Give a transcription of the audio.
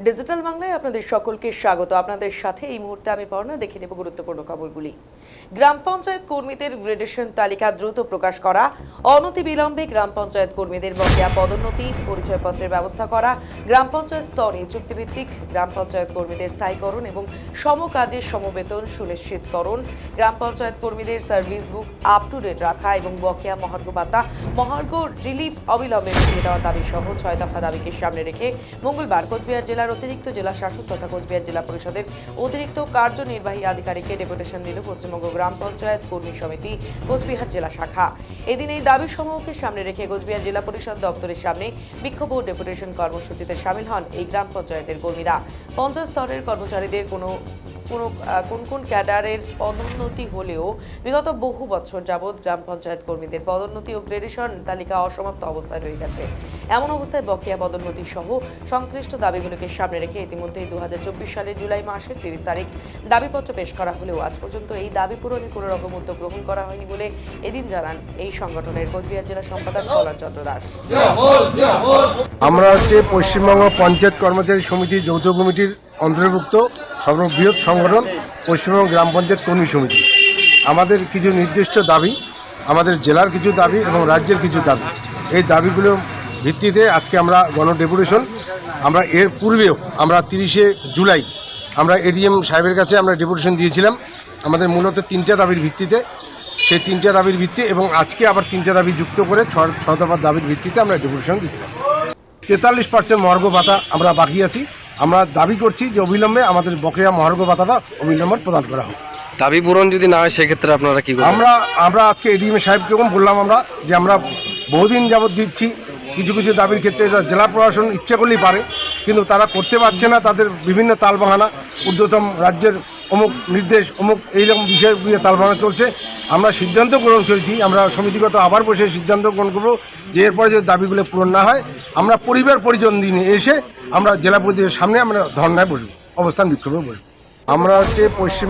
Digital বাংলায় আপনাদের সকলকে স্বাগত। আপনাদের সাথে এই মুহূর্তে আমি পড়না দেখে নেব গুরুত্বপূর্ণ খবরগুলি। গ্রাম পঞ্চায়েত কর্মীদের গ্রেডেশন তালিকা দ্রুত প্রকাশ করা, অনতিবিলম্বে গ্রাম পঞ্চায়েত কর্মীদের বকেয়া পদোন্নতি, পরিচয়পত্রের ব্যবস্থা করা, গ্রাম পঞ্চায়েত স্তরে চুক্তিভিত্তিক গ্রাম পঞ্চায়েত কর্মীদের স্থায়ীকরণ এবং সমকাজের সমবেতন সুনিশ্চিতকরণ, গ্রাম পঞ্চায়েত কর্মীদের service book up to date রাখা এবং বকেয়া মহার্ঘ ভাতা, মহার্ঘ রিলিফ অবিলম্বে মিটিয়ে দেওয়ার দাবি সহ 6 দফা দাবিকে সামনে রেখে মঙ্গলবার কোচবিহার জেলার অতিরিক্ত জেলা শাসক তথা কোচবিহার জেলা পরিষদের অতিরিক্ত কার্যনির্বাহী আধিকারিককে ডেপুটেশন দিল পশ্চিমবঙ্গ গ্রাম পঞ্চায়েত কর্মী সমিতি কোচবিহার জেলা শাখা। এদিন এই দাবি সমূহকে সামনে রেখে কোচবিহার জেলা পরিষদ দপ্তরের সামনে বিক্ষোভ ও ডেপুটেশন কর্মসূচিতে সামিল হন এই গ্রাম পঞ্চায়েতের কর্মীরা। পঞ্চায়েত স্তরের কর্মচারীদের কোন ক্যাডারের পদোন্নতি হলেও বিগত বহু বছর যাবৎ গ্রাম পঞ্চায়েত কর্মীদের পদোন্নতি ও গ্রেডেশন তালিকা অসমাপ্ত অবস্থায় রয়ে গেছে। এমন অবস্থায় বকেয়া পদোন্নতি সহ সংশ্লিষ্ট দাবিগুলোকে সামনে রেখে ইতিমধ্যেই 2024 সালের জুলাই মাসের 30 তারিখ দাবিপত্র পেশ করা হলেও আজ পর্যন্ত এই দাবি পূরণে কোনো রকম উদ্যোগ গ্রহণ করা হয়নি বলে এদিন জানান এই সংগঠনের কোচবিহার জেলা সম্পাদক কল্যাণ চন্দ্র দাস। আমরা পশ্চিমবঙ্গ পঞ্চায়েত কর্মচারী সমিতি যৌথ কমিটির অন্তর্ভুক্ত সর্ববৃহৎ সংগঠন পশ্চিমবঙ্গ গ্রাম পঞ্চায়েত কর্মী সমিতি। আমাদের কিছু নির্দিষ্ট দাবি, আমাদের জেলার কিছু দাবি এবং রাজ্যের কিছু দাবি, এই দাবিগুলোর ভিত্তিতে আজকে আমরা গণডেপুটেশন, আমরা এর পূর্বেও আমরা 30শে জুলাই আমরা এডিএম সাহেবের কাছে আমরা ডেপুটেশন দিয়েছিলাম আমাদের মূলত 3টা দাবির ভিত্তিতে। সেই 3টা দাবির ভিত্তি এবং আজকে আবার 3টা দাবি যুক্ত করে 6 দফার দাবির ভিত্তিতে আমরা ডেপুটেশন দিচ্ছিলাম। 43% মহার্ঘ ভাতা আমরা বাকি আছি। আমরা দাবি করছি যে অবিলম্বে আমাদের বকেয়া মহার্ঘ ভাতাটা অবিলম্বে প্রদান করা হোক। দাবি পূরণ যদি না হয় সেক্ষেত্রে আপনারা কি করবেন? আমরা আজকে এডিএম সাহেবকে বললাম যে আমরা বহুদিন যাবৎ দিচ্ছি, কিছু কিছু দাবির ক্ষেত্রে জেলা প্রশাসন ইচ্ছে করলেই পারে, কিন্তু তারা করতে পারছে না। তাদের বিভিন্ন তালবাহানা, ঊর্ধ্বতম রাজ্যের অমুক নির্দেশ, অমুক এইরকম বিষয়গুলো তালবাহানা চলছে। আমরা সিদ্ধান্ত গ্রহণ করেছি, আমরা সমিতিগত আবার বসে সিদ্ধান্ত গ্রহণ করবো যে এরপরে যদি দাবিগুলো পূরণ না হয় আমরা পরিবার পরিজন দিনে এসে আমরা জেলা প্রতিনিধির সামনে আমরা ধর্নায় বসবো, অবস্থান বিক্ষোভে বসবো। আমরা পশ্চিমবঙ্গ